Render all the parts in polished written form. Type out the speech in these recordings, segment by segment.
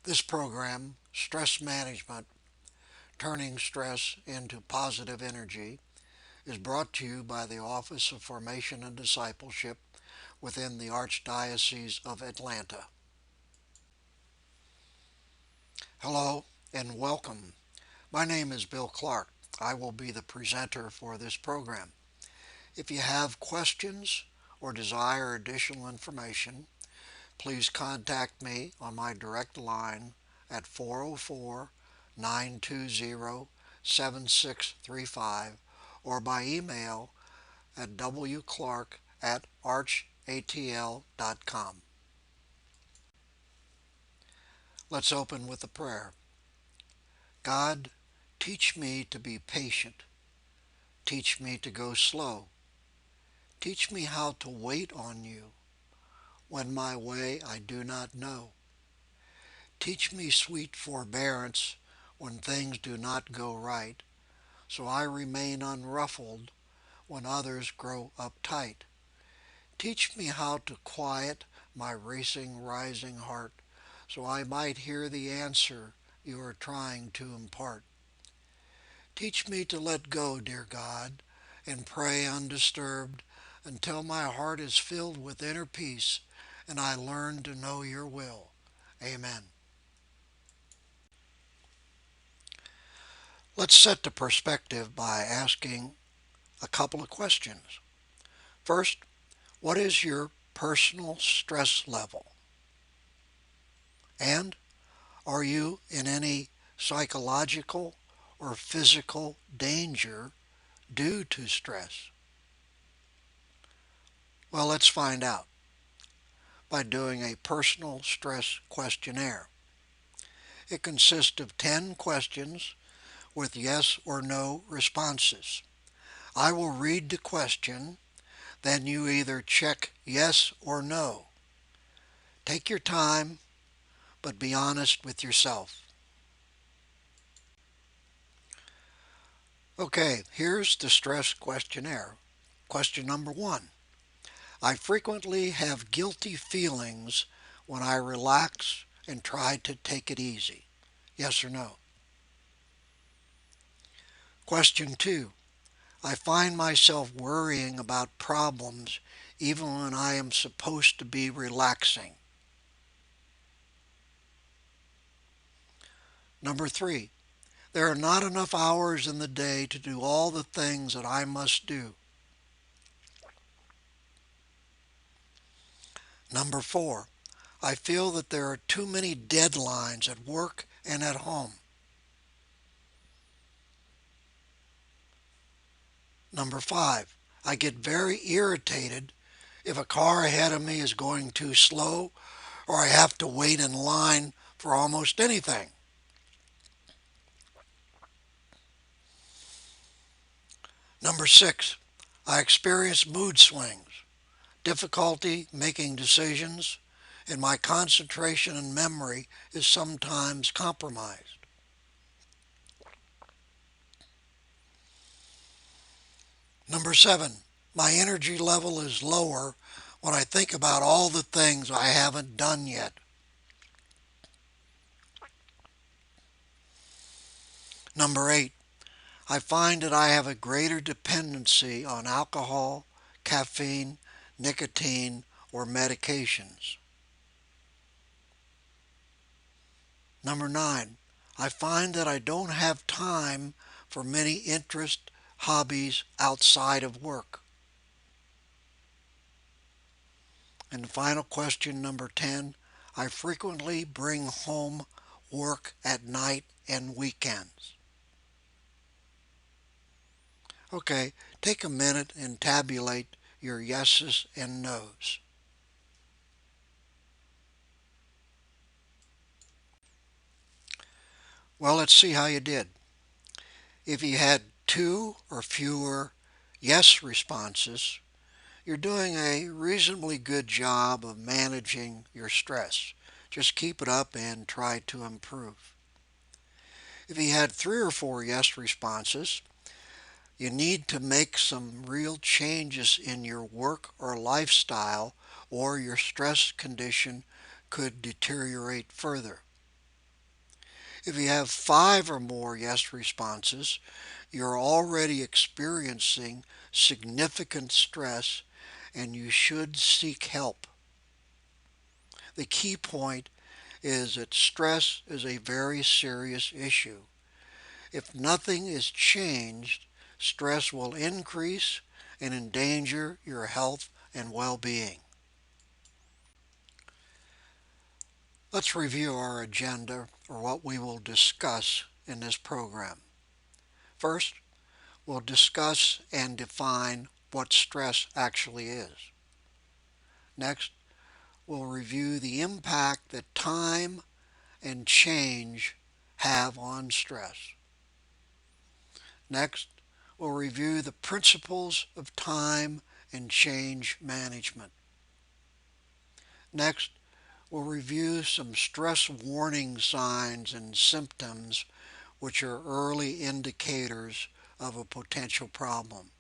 This program, Stress Management, Turning Stress into Positive Energy, is brought to you by the Office of Formation and Discipleship within the Archdiocese of Atlanta. Hello and welcome. My name is Bill Clark. I will be the presenter for this program. If you have questions or desire additional information, please contact me on my direct line at 404 920 7635 or by email at wclark at archatl.com. Let's open with a prayer. God, teach me to be patient. Teach me to go slow. Teach me how to wait on you when my way I do not know. Teach me sweet forbearance when things do not go right, so I remain unruffled when others grow uptight. Teach me how to quiet my racing, rising heart, so I might hear the answer you are trying to impart. Teach me to let go, dear God, and pray undisturbed until my heart is filled with inner peace and I learn to know your will. Amen. Let's set the perspective by asking a couple of questions. First, what is your personal stress level? And are you in any psychological or physical danger due to stress? Well, let's find out by doing a personal stress questionnaire. It consists of 10 questions with yes or no responses. I will read the question, then you either check yes or no. Take your time, but be honest with yourself. Okay, here's the stress questionnaire. Question number 1. I frequently have guilty feelings when I relax and try to take it easy. Yes or no? Question 2. I find myself worrying about problems even when I am supposed to be relaxing. Number 3. There are not enough hours in the day to do all the things that I must do. Number 4. I feel that there are too many deadlines at work and at home. Number 5. I get very irritated if a car ahead of me is going too slow or I have to wait in line for almost anything. Number 6. I experience mood swings, difficulty making decisions, and my concentration and memory is sometimes compromised. Number 7. My energy level is lower when I think about all the things I haven't done yet. Number 8. I find that I have a greater dependency on alcohol, caffeine, nicotine, or medications. Number 9. I find that I don't have time for many interests, hobbies outside of work. And the final question, number 10. I frequently bring home work at night and weekends. Okay, take a minute and tabulate your yeses and nos. Well, let's see how you did. If you had two or fewer yes responses, you're doing a reasonably good job of managing your stress. Just keep it up and try to improve. If you had three or four yes responses, you need to make some real changes in your work or lifestyle, or your stress condition could deteriorate further. If you have 5 or more yes responses, you're already experiencing significant stress and you should seek help. The key point is that stress is a very serious issue. If nothing is changed, stress will increase and endanger your health and well-being. Let's review our agenda, or what we will discuss in this program. First, we'll discuss and define what stress actually is. Next, we'll review the impact that time and change have on stress. Next, we'll review the principles of time and change management. Next, we'll review some stress warning signs and symptoms which are early indicators of a potential problem.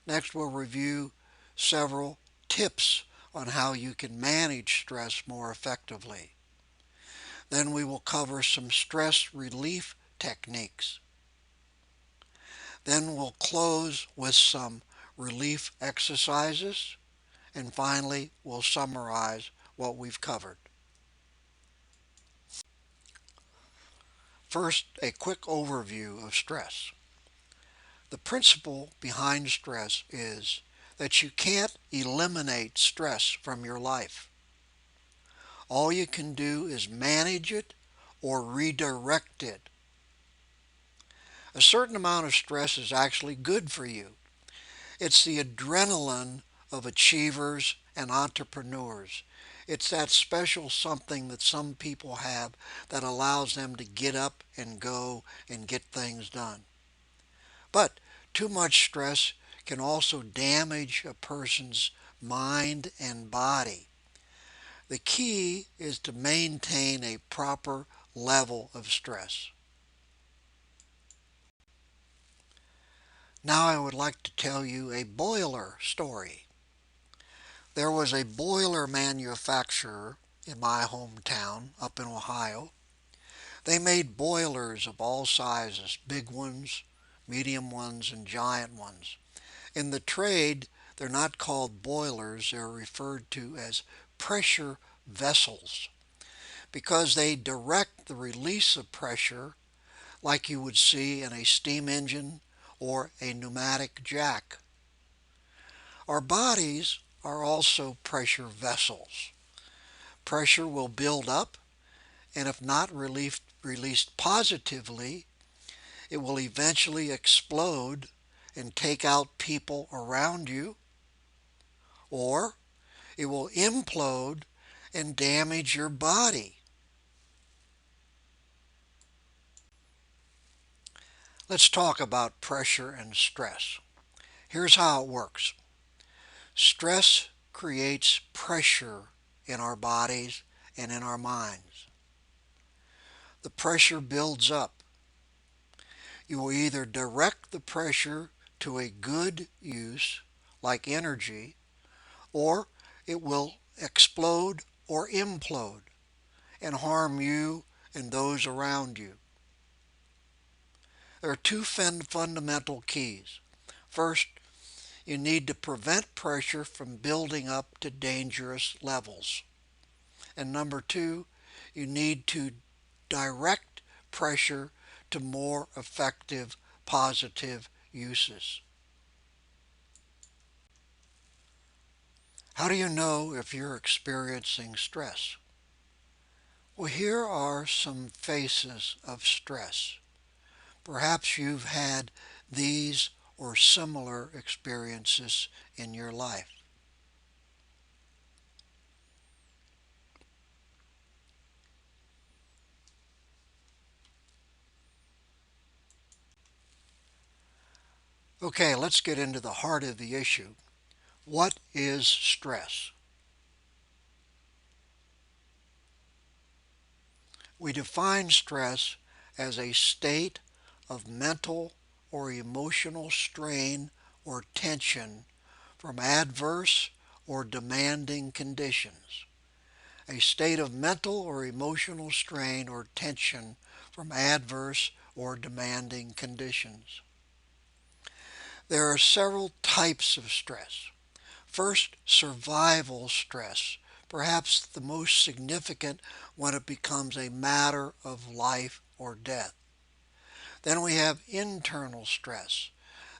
Next, we'll review several tips on how you can manage stress more effectively. Then we will cover some stress relief techniques. Then we'll close with some relief exercises. And finally, we'll summarize what we've covered. First, a quick overview of stress. The principle behind stress is that you can't eliminate stress from your life. All you can do is manage it or redirect it. A certain amount of stress is actually good for you. It's the adrenaline of achievers and entrepreneurs. It's that special something that some people have that allows them to get up and go and get things done. But too much stress can also damage a person's mind and body. The key is to maintain a proper level of stress. Now I would like to tell you a boiler story. There was a boiler manufacturer in my hometown up in Ohio. They made boilers of all sizes, big ones, medium ones, and giant ones. In the trade, they're not called boilers, they're referred to as pressure vessels because they direct the release of pressure like you would see in a steam engine or a pneumatic jack. Our bodies are also pressure vessels. Pressure will build up, and if not released positively, it will eventually explode and take out people around you, or it will implode and damage your body. Let's talk about pressure and stress. Here's how it works. Stress creates pressure in our bodies and in our minds. The pressure builds up. You will either direct the pressure to a good use, like energy, or it will explode or implode and harm you and those around you. There are two fundamental keys. First, you need to prevent pressure from building up to dangerous levels. And number two, you need to direct pressure to more effective, positive uses. How do you know if you're experiencing stress? Well, here are some faces of stress. Perhaps you've had these or similar experiences in your life. Okay, let's get into the heart of the issue. What is stress? We define stress as a state of mental or emotional strain or tension from adverse or demanding conditions. a state of mental or emotional strain or tension from adverse or demanding conditions. There are several types of stress. First, survival stress, perhaps the most significant when it becomes a matter of life or death. Then we have internal stress.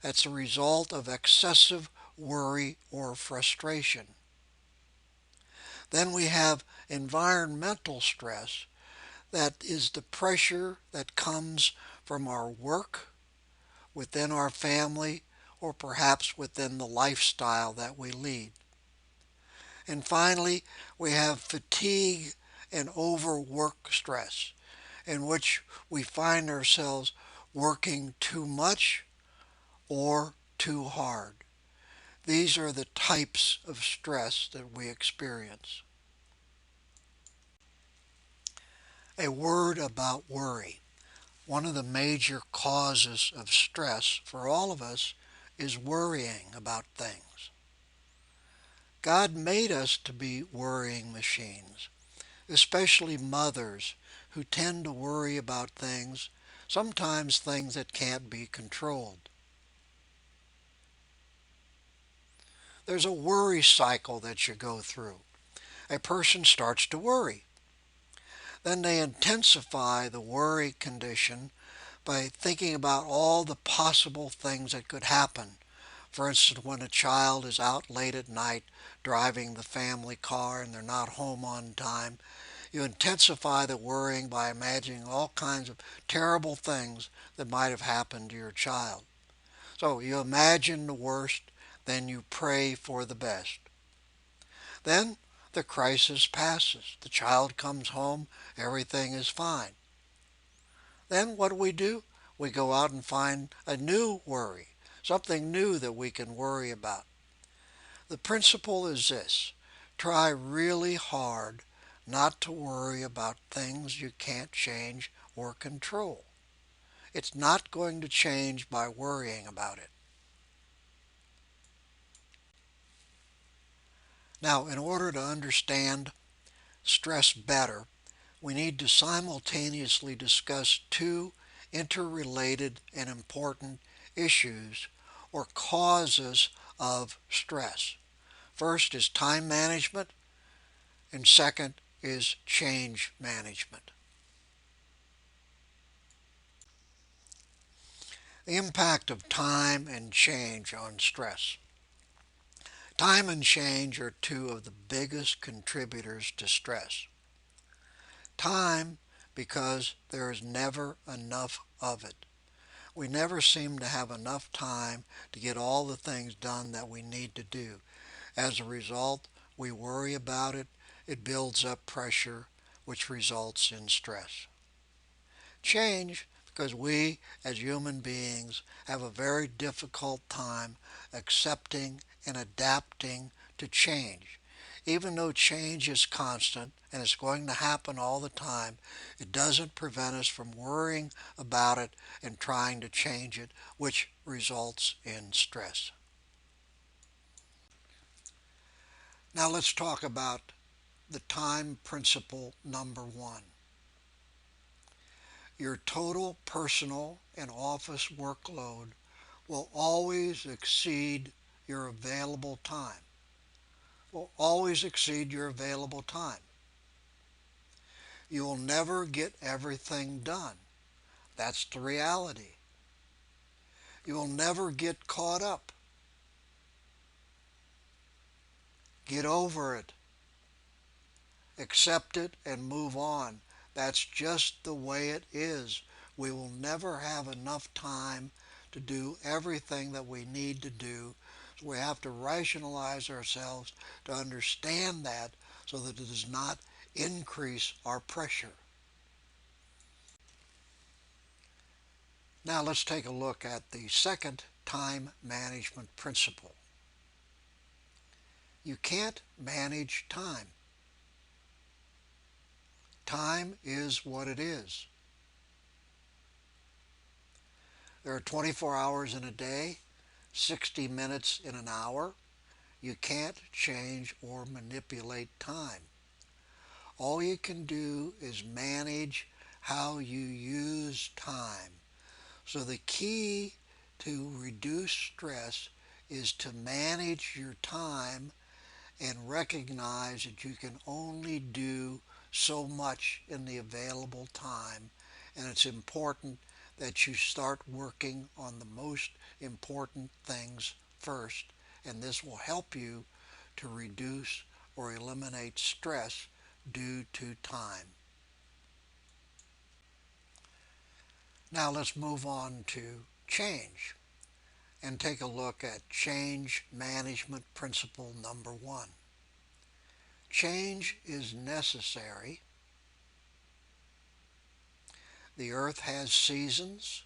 That's a result of excessive worry or frustration. Then we have environmental stress. That is the pressure that comes from our work, within our family, or perhaps within the lifestyle that we lead. And finally, we have fatigue and overwork stress, in which we find ourselves working too much or too hard. These are the types of stress that we experience. A word about worry. One of the major causes of stress for all of us is worrying about things. God made us to be worrying machines, especially mothers who tend to worry about things, sometimes things that can't be controlled. There's a worry cycle that you go through. A person starts to worry. Then they intensify the worry condition by thinking about all the possible things that could happen. For instance, when a child is out late at night driving the family car and they're not home on time, you intensify the worrying by imagining all kinds of terrible things that might have happened to your child. So you imagine the worst, then you pray for the best. Then the crisis passes. The child comes home, everything is fine. Then what do? We go out and find a new worry, something new that we can worry about. The principle is this: try really hard not to worry about things you can't change or control. It's not going to change by worrying about it. Now, in order to understand stress better, we need to simultaneously discuss two interrelated and important issues or causes of stress. First is time management, and second is change management. The impact of time and change on stress. Time and change are two of the biggest contributors to stress. Time, because there is never enough of it. We never seem to have enough time to get all the things done that we need to do. As a result, we worry about it. It builds up pressure, which results in stress. Change, because we as human beings have a very difficult time accepting and adapting to change. Even though change is constant and it's going to happen all the time, it doesn't prevent us from worrying about it and trying to change it, which results in stress. Now let's talk about the time principle number one. Your total personal and office workload will always exceed your available time. Will always exceed your available time. You will never get everything done. That's the reality. You will never get caught up. Get over it. Accept it and move on. That's just the way it is. We will never have enough time to do everything that we need to do. So we have to rationalize ourselves to understand that so that it does not increase our pressure. Now let's take a look at the second time management principle. You can't manage time. Time is what it is. There are 24 hours in a day, 60 minutes in an hour. You can't change or manipulate time. All you can do is manage how you use time. So the key to reduce stress is to manage your time and recognize that you can only do so much in the available time. And it's important that you start working on the most important things first. And this will help you to reduce or eliminate stress due to time. Now let's move on to change and take a look at change management principle number one. Change is necessary. The earth has seasons.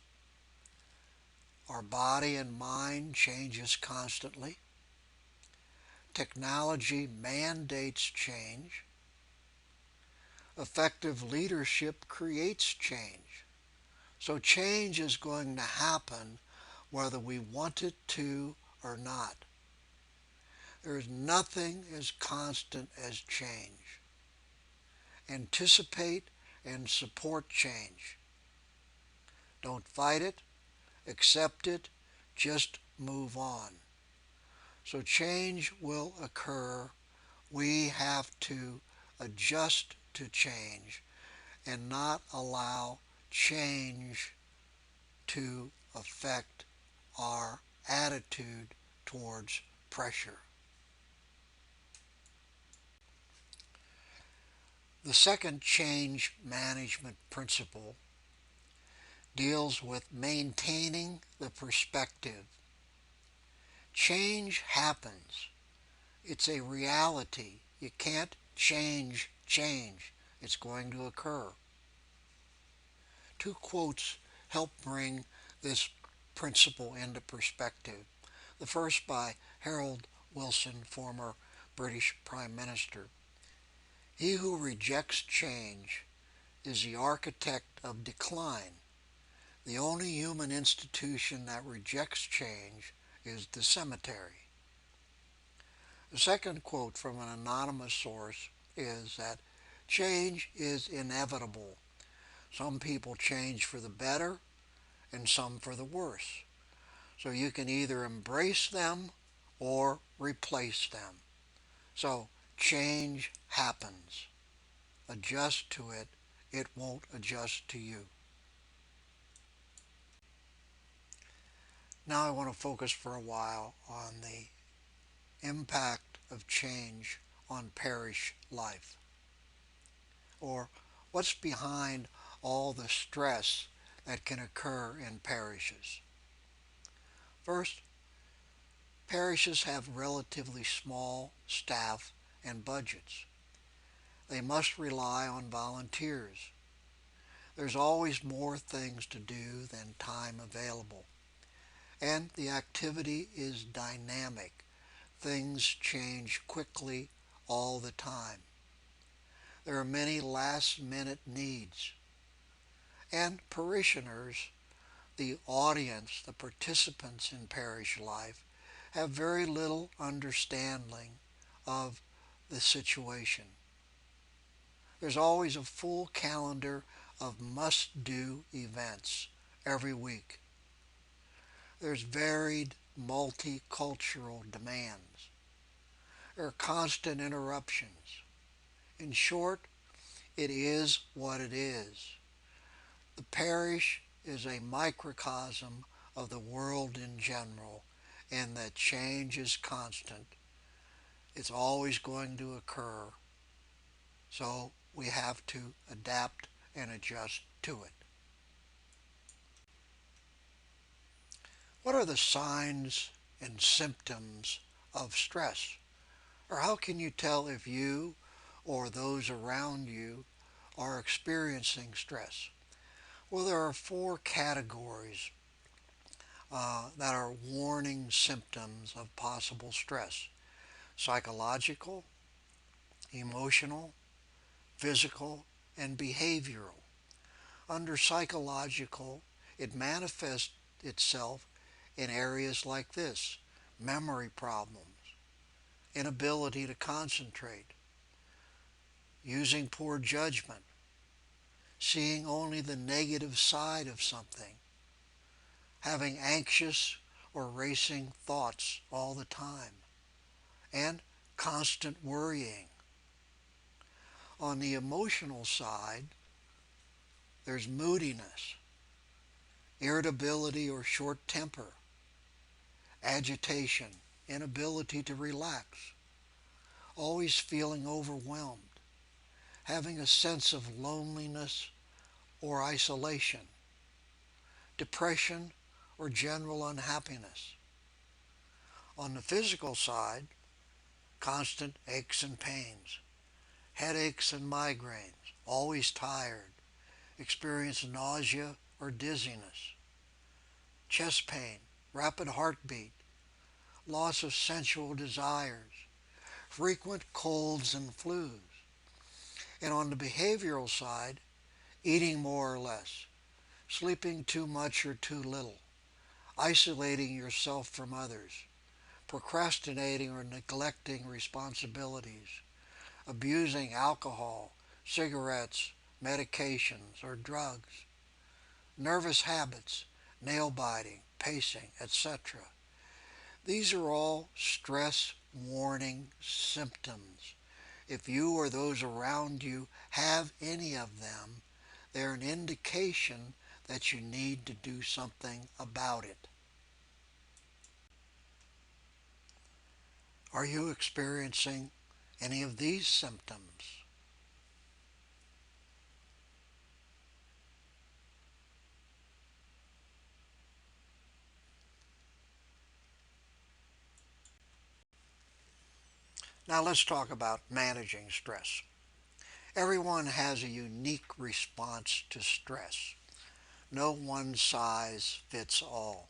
Our body and mind changes constantly. Technology mandates change. Effective leadership creates change. So change is going to happen whether we want it to or not. There is nothing as constant as change. Anticipate and support change. Don't fight it, accept it, just move on. So change will occur. We have to adjust to change and not allow change to affect our attitude towards pressure. The second change management principle deals with maintaining the perspective. Change happens. It's a reality. You can't change change. It's going to occur. Two quotes help bring this principle into perspective. The first by Harold Wilson, former British Prime Minister. He who rejects change is the architect of decline. The only human institution that rejects change is the cemetery. The second quote from an anonymous source is that change is inevitable. Some people change for the better and some for the worse. So you can either embrace them or replace them. So change happens. Adjust to it. It won't adjust to you. Now I want to focus for a while on the impact of change on parish life, or what's behind all the stress that can occur in parishes. First, parishes have relatively small staff and budgets. They must rely on volunteers. There's always more things to do than time available. And the activity is dynamic. Things change quickly all the time. There are many last-minute needs. And parishioners, the audience, the participants in parish life, have very little understanding of the situation. There's always a full calendar of must-do events every week. There's varied multicultural demands. There are constant interruptions. In short, it is what it is. The parish is a microcosm of the world in general, and that change is constant. It's always going to occur. So we have to adapt and adjust to it. What are the signs and symptoms of stress? Or how can you tell if you or those around you are experiencing stress? Well, there are four categories that are warning symptoms of possible stress: psychological, emotional, physical, and behavioral. Under psychological, it manifests itself in areas like this: memory problems, inability to concentrate, using poor judgment, seeing only the negative side of something, having anxious or racing thoughts all the time, and constant worrying. On the emotional side, there's moodiness, irritability or short temper, agitation, inability to relax, always feeling overwhelmed, having a sense of loneliness or isolation, depression or general unhappiness. On the physical side, constant aches and pains, headaches and migraines, always tired, experience nausea or dizziness, chest pain, rapid heartbeat, loss of sensual desires, frequent colds and flus. And on the behavioral side, eating more or less, sleeping too much or too little, isolating yourself from others, procrastinating or neglecting responsibilities, abusing alcohol, cigarettes, medications, or drugs, nervous habits, nail biting, pacing, etc. These are all stress warning symptoms. If you or those around you have any of them, they're an indication that you need to do something about it. Are you experiencing any of these symptoms? Now let's talk about managing stress. Everyone has a unique response to stress. No one size fits all.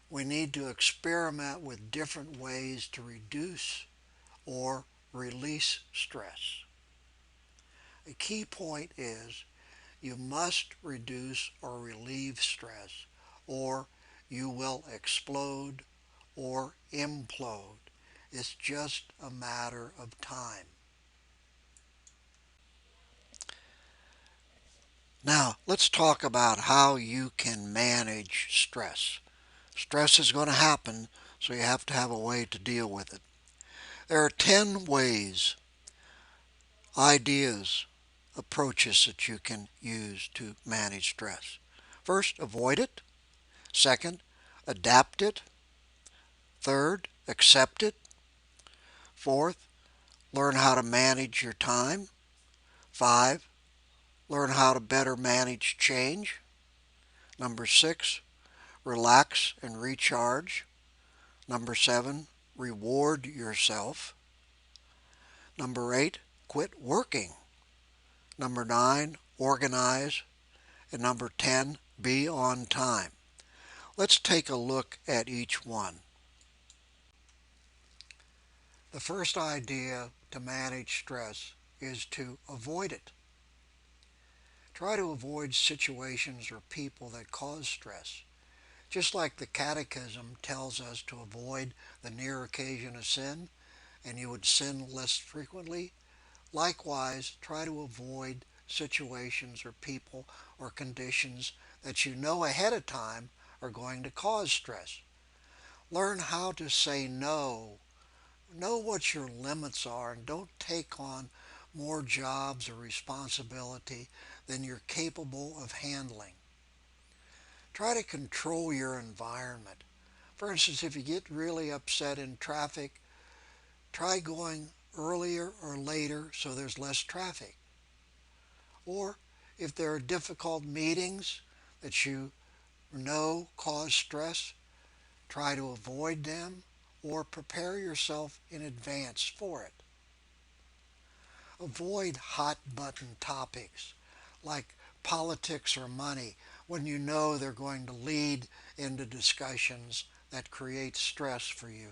We need to experiment with different ways to reduce or release stress. A key point is you must reduce or relieve stress, or you will explode or implode. It's just a matter of time. Now, let's talk about how you can manage stress. Stress is going to happen, so you have to have a way to deal with it. There are 10 ways, ideas, approaches that you can use to manage stress. First, avoid it. Second, adapt it. Third, accept it. Fourth, learn how to manage your time. 5, learn how to better manage change. Number 6, relax and recharge. Number 7, reward yourself. Number 8, quit working. Number 9, organize. And number 10, be on time. Let's take a look at each one. The first idea to manage stress is to avoid it. Try to avoid situations or people that cause stress. Just like the Catechism tells us to avoid the near occasion of sin, and you would sin less frequently, likewise, try to avoid situations or people or conditions that you know ahead of time are going to cause stress. Learn how to say no. Know what your limits are and don't take on more jobs or responsibility than you're capable of handling. Try to control your environment. For instance, if you get really upset in traffic, try going earlier or later so there's less traffic. Or if there are difficult meetings that you know cause stress, try to avoid them or prepare yourself in advance for it. Avoid hot button topics like politics or money when you know they're going to lead into discussions that create stress for you.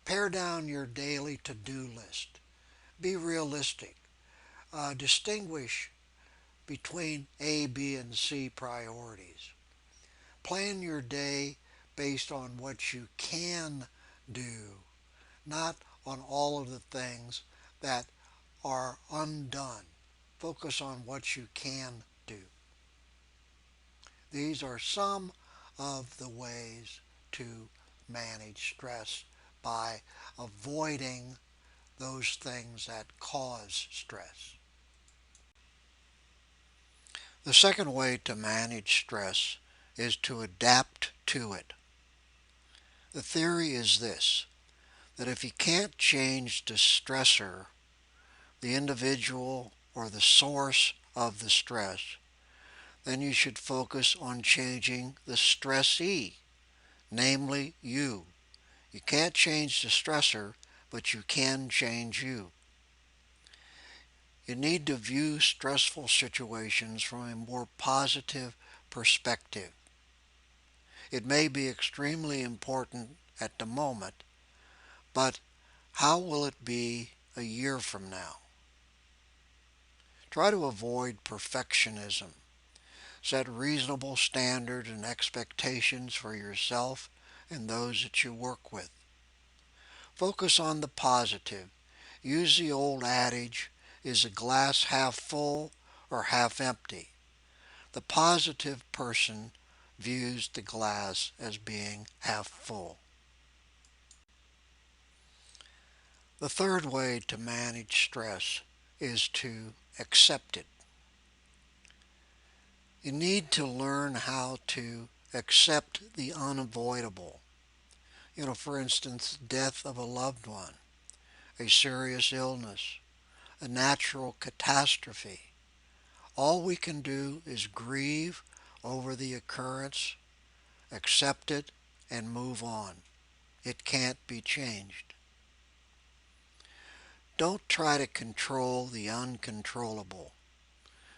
Pare down your daily to-do list. Be realistic. Distinguish between A, B, and C priorities. Plan your day based on what you can do, not on all of the things that are undone. Focus on what you can do. These are some of the ways to manage stress by avoiding those things that cause stress. The second way to manage stress is to adapt to it. The theory is this, that if you can't change the stressor, the individual or the source of the stress, then you should focus on changing the stressee, namely you. You can't change the stressor, but you can change you. You need to view stressful situations from a more positive perspective. It may be extremely important at the moment, but how will it be a year from now? Try to avoid perfectionism. Set reasonable standards and expectations for yourself and those that you work with. Focus on the positive. Use the old adage, is the glass half full or half empty? The positive person views the glass as being half full. The third way to manage stress is to accept it. You need to learn how to accept the unavoidable. For instance, death of a loved one, a serious illness, a natural catastrophe. All we can do is grieve over the occurrence, accept it, and move on. It can't be changed. Don't try to control the uncontrollable.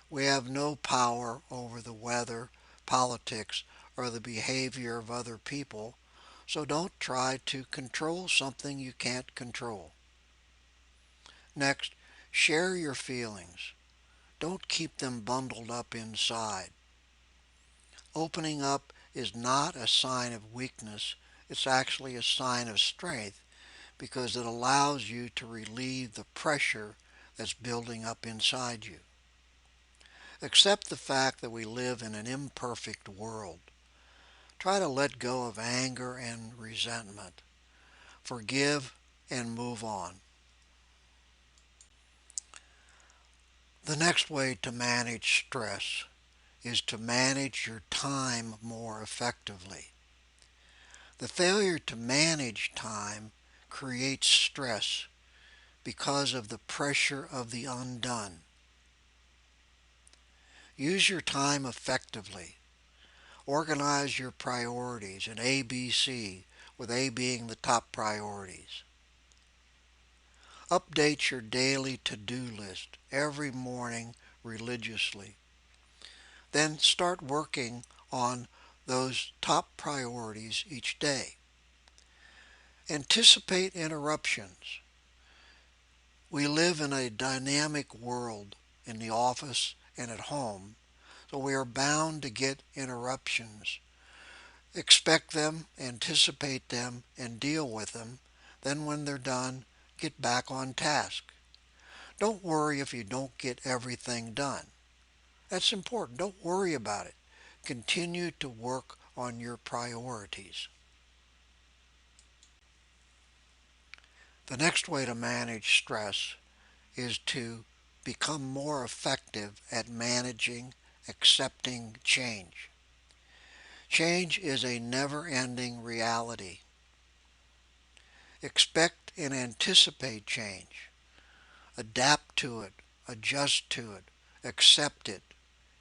We have no power over the weather, politics, or the behavior of other people, so don't try to control something you can't control. Next, share your feelings. Don't keep them bundled up inside. Opening up is not a sign of weakness, it's actually a sign of strength because it allows you to relieve the pressure that's building up inside you. Accept the fact that we live in an imperfect world. Try to let go of anger and resentment. Forgive and move on. The next way to manage stress is to manage your time more effectively. The failure to manage time creates stress because of the pressure of the undone. Use your time effectively. Organize your priorities in ABC, with A being the top priorities. Update your daily to-do list every morning religiously. Then start working on those top priorities each day. Anticipate interruptions. We live in a dynamic world in the office and at home, so we are bound to get interruptions. Expect them, anticipate them, and deal with them. Then when they're done, get back on task. Don't worry if you don't get everything done. That's important. Don't worry about it. Continue to work on your priorities. The next way to manage stress is to become more effective at managing, accepting change. Change is a never-ending reality. Expect and anticipate change. Adapt to it, adjust to it, accept it.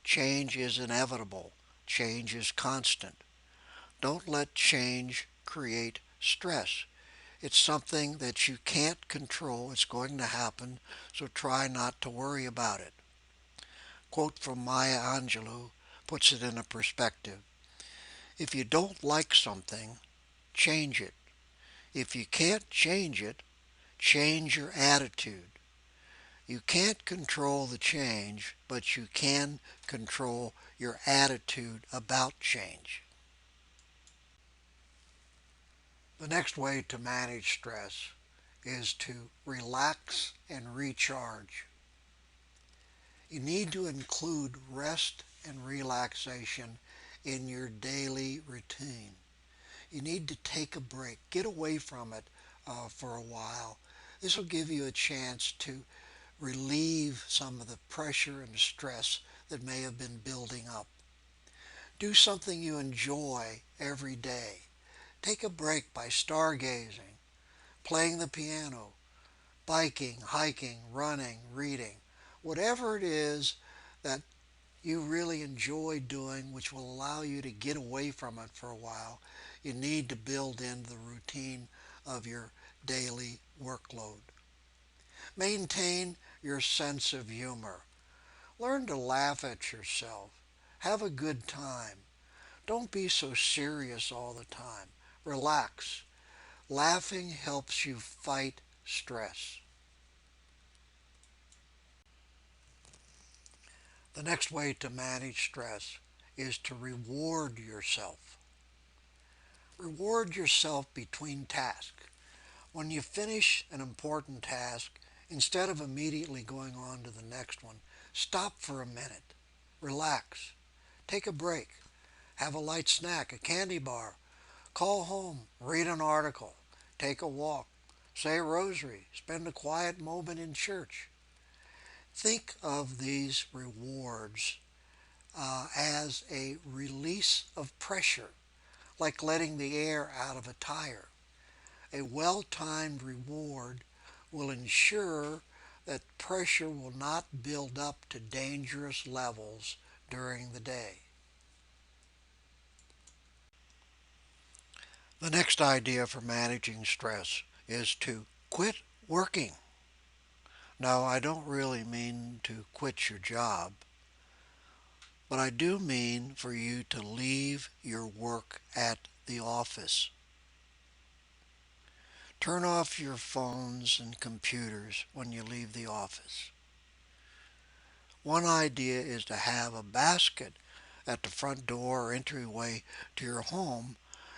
Change is inevitable. Change is constant. Don't let change create stress. It's something that you can't control. It's going to happen, so try not to worry about it. Quote from Maya Angelou puts it in a perspective. If you don't like something, change it. If you can't change it, change your attitude. You can't control the change, but you can control your attitude about change. The next way to manage stress is to relax and recharge. You need to include rest and relaxation in your daily routine. You need to take a break. Get away from it for a while. This will give you a chance to relieve some of the pressure and stress that may have been building up. Do something you enjoy every day. Take a break by stargazing, playing the piano, biking, hiking, running, reading. Whatever it is that you really enjoy doing, which will allow you to get away from it for a while, you need to build into the routine of your daily workload. Maintain your sense of humor. Learn to laugh at yourself. Have a good time. Don't be so serious all the time. Relax. Laughing helps you fight stress. The next way to manage stress is to reward yourself. Reward yourself between tasks. When you finish an important task, instead of immediately going on to the next one, stop for a minute. Relax. Take a break. Have a light snack, a candy bar. Call home. Read an article. Take a walk. Say a rosary. Spend a quiet moment in church. Think of these rewards as a release of pressure, like letting the air out of a tire. A well-timed reward will ensure that pressure will not build up to dangerous levels during the day. The next idea for managing stress is to quit working. Now, I don't really mean to quit your job, but I do mean for you to leave your work at the office. Turn off your phones and computers when you leave the office. One idea is to have a basket at the front door or entryway to your home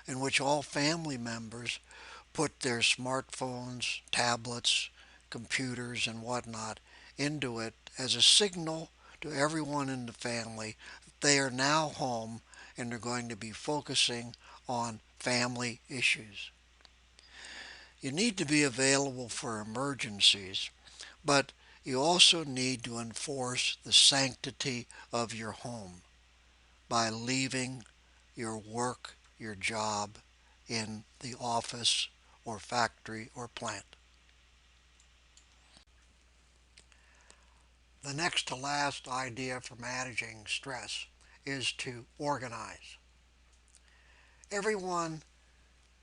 in which all family members put their smartphones, tablets, computers, and whatnot into it as a signal to everyone in the family that they are now home and they're going to be focusing on family issues. You need to be available for emergencies, but you also need to enforce the sanctity of your home by leaving your work, your job in the office or factory or plant. The next to last idea for managing stress is to organize. Everyone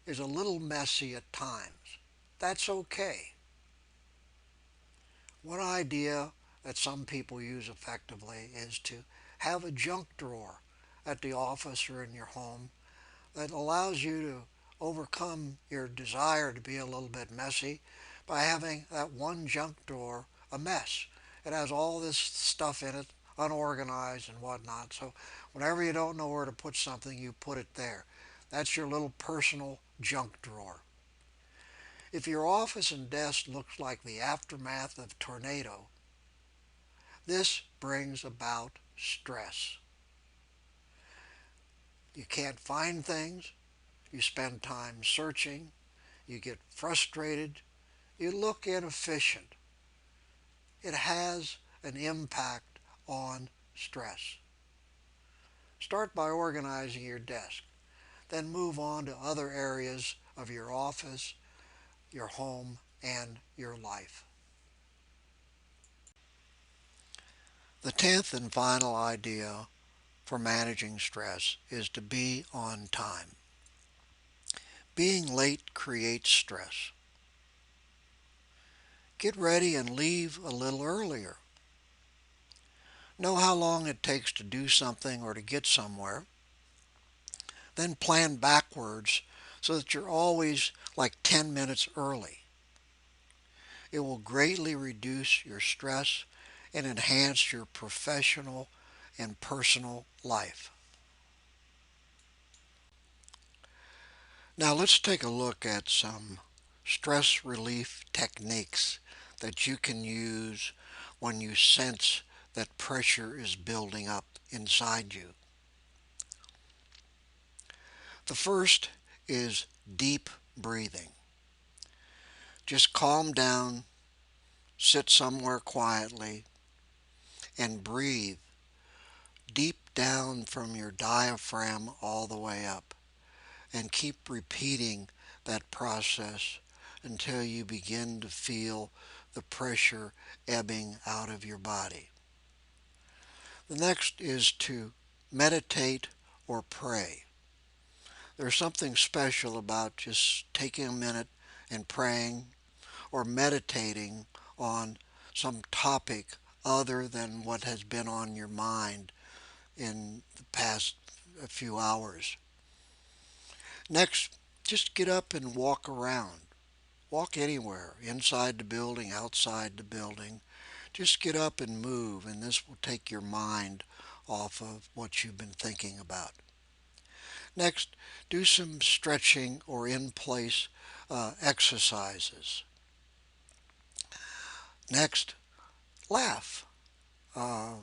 is a little messy at times. That's okay. One idea that some people use effectively is to have a junk drawer at the office or in your home that allows you to overcome your desire to be a little bit messy by having that one junk drawer a mess. It has all this stuff in it, unorganized and whatnot. So whenever you don't know where to put something, you put it there. That's your little personal junk drawer. If your office and desk looks like the aftermath of a tornado, this brings about stress. You can't find things, you spend time searching, you get frustrated, you look inefficient. It has an impact on stress. Start by organizing your desk, then move on to other areas of your office, your home, and your life. The 10th and final idea for managing stress is to be on time. Being late creates stress. Get ready and leave a little earlier. Know how long it takes to do something or to get somewhere. Then plan backwards so that you're always like 10 minutes early. It will greatly reduce your stress and enhance your professional and personal life. Now let's take a look at some stress relief techniques that you can use when you sense that pressure is building up inside you. The first is deep breathing. Just calm down, sit somewhere quietly, and breathe deep down from your diaphragm all the way up. And keep repeating that process until you begin to feel the pressure ebbing out of your body. The next is to meditate or pray. There's something special about just taking a minute and praying or meditating on some topic other than what has been on your mind in the past few hours. Next, just get up and walk around. Walk anywhere, inside the building, outside the building. Just get up and move, and this will take your mind off of what you've been thinking about. Next, do some stretching or in place exercises. Next, laugh. Uh,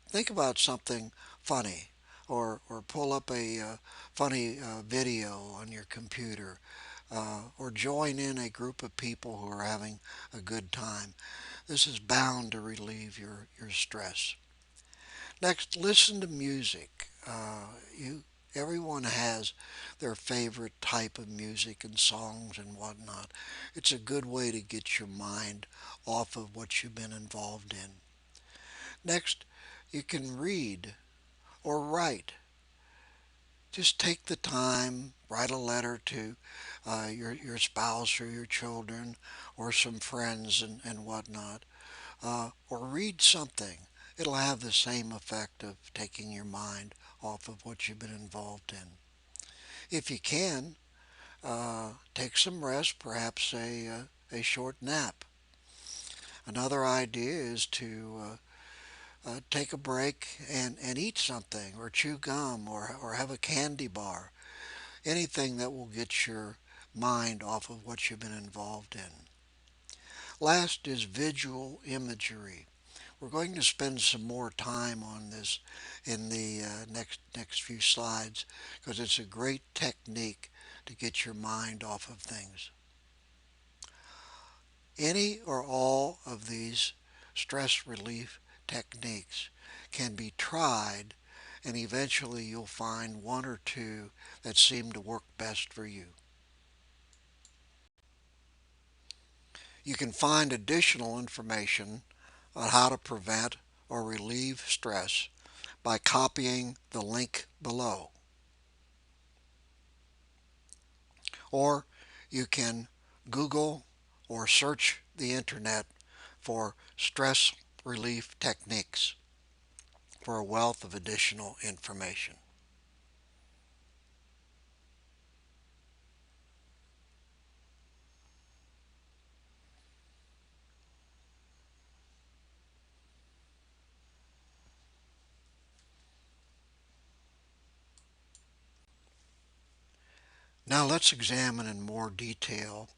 think about something funny or pull up a funny video on your computer or join in a group of people who are having a good time. This is bound to relieve your stress. Next, listen to music. Everyone has their favorite type of music and songs and whatnot. It's a good way to get your mind off of what you've been involved in. Next, you can read or write. Just take the time, write a letter to your spouse or your children or some friends and whatnot, or read something. It'll have the same effect of taking your mind off of what you've been involved in. If you can, take some rest, perhaps a short nap. Another idea is to take a break and eat something or chew gum or have a candy bar. Anything that will get your mind off of what you've been involved in. Last is visual imagery. We're going to spend some more time on this in the next few slides because it's a great technique to get your mind off of things. Any or all of these stress relief techniques can be tried, and eventually you'll find one or two that seem to work best for you. You can find additional information on how to prevent or relieve stress by copying the link below. Or you can Google or search the internet for stress relief techniques for a wealth of additional information. Now let's examine in more detail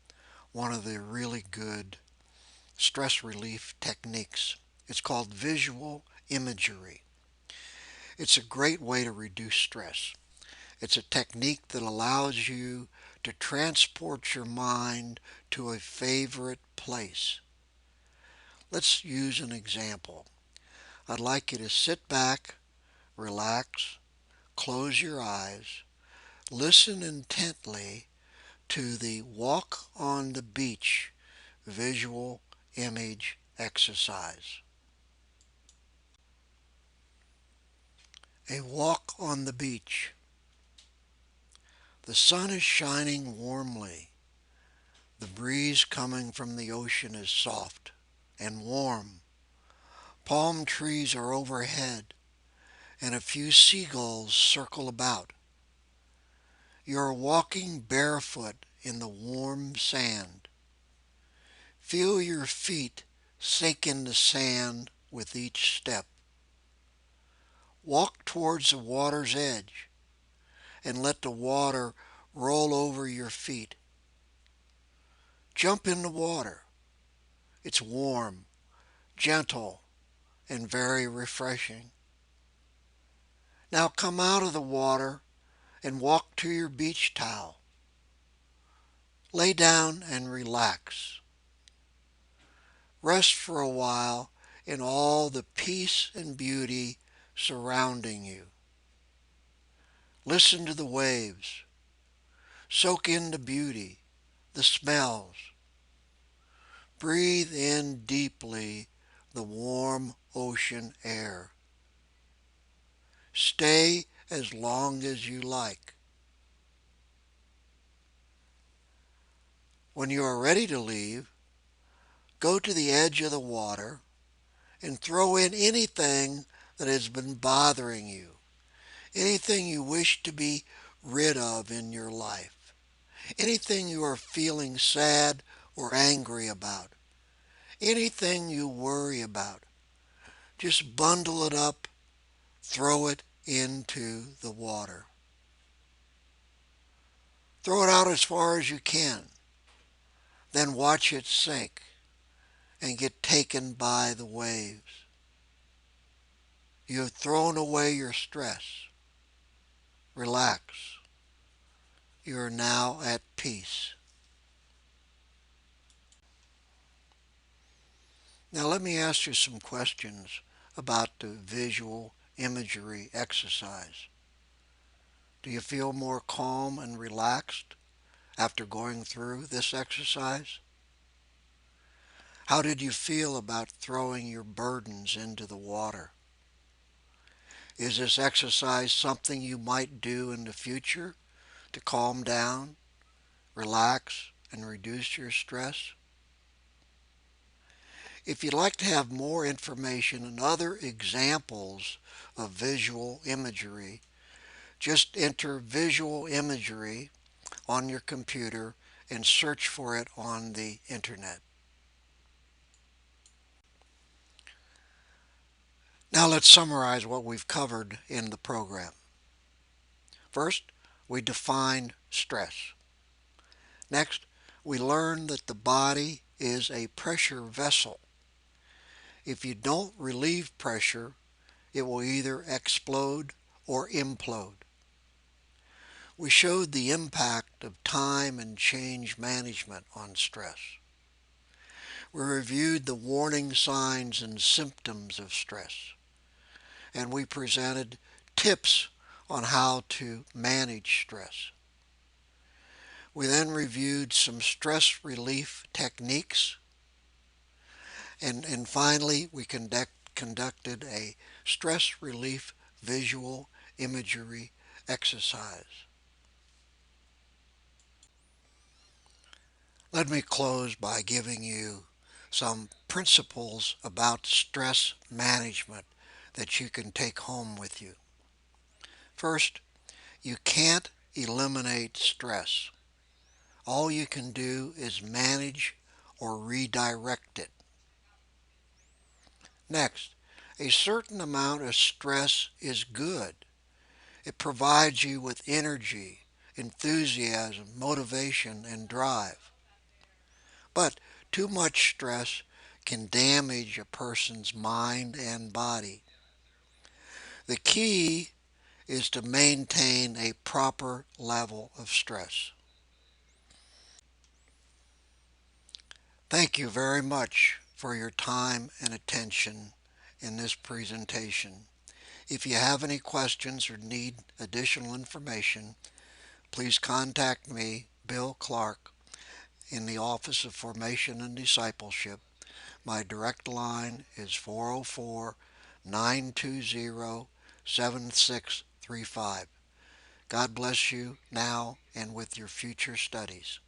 one of the really good stress relief techniques. It's called visual imagery. It's a great way to reduce stress. It's a technique that allows you to transport your mind to a favorite place. Let's use an example. I'd like you to sit back, relax, close your eyes, listen intently to the walk on the beach visual image exercise. A walk on the beach. The sun is shining warmly. The breeze coming from the ocean is soft and warm. Palm trees are overhead, and a few seagulls circle about. You are walking barefoot in the warm sand. Feel your feet sink in the sand with each step. Walk towards the water's edge and let the water roll over your feet. Jump in the water. It's warm, gentle, and very refreshing. Now come out of the water and walk to your beach towel. Lay down and relax. Rest for a while in all the peace and beauty surrounding you. Listen to the waves. Soak in the beauty, the smells. Breathe in deeply the warm ocean air. Stay as long as you like. When you are ready to leave, go to the edge of the water and throw in anything that has been bothering you, anything you wish to be rid of in your life, anything you are feeling sad or angry about, anything you worry about. Just bundle it up, throw it into the water. Throw it out as far as you can, then watch it sink and get taken by the waves. You have thrown away your stress. Relax. You are now at peace. Now let me ask you some questions about the visual imagery exercise. Do you feel more calm and relaxed after going through this exercise? How did you feel about throwing your burdens into the water? Is this exercise something you might do in the future to calm down, relax, and reduce your stress? If you'd like to have more information and other examples of visual imagery, just enter visual imagery on your computer and search for it on the internet. Now let's summarize what we've covered in the program. First, we defined stress. Next, we learned that the body is a pressure vessel. If you don't relieve pressure, it will either explode or implode. We showed the impact of time and change management on stress. We reviewed the warning signs and symptoms of stress. And we presented tips on how to manage stress. We then reviewed some stress relief techniques. And finally, we conducted a stress relief visual imagery exercise. Let me close by giving you some principles about stress management that you can take home with you. First, you can't eliminate stress. All you can do is manage or redirect it. Next, a certain amount of stress is good. It provides you with energy, enthusiasm, motivation, and drive. But too much stress can damage a person's mind and body. The key is to maintain a proper level of stress. Thank you very much for your time and attention in this presentation. If you have any questions or need additional information, please contact me, Bill Clark, in the Office of Formation and Discipleship. My direct line is 404-920-7635. God bless you now and with your future studies.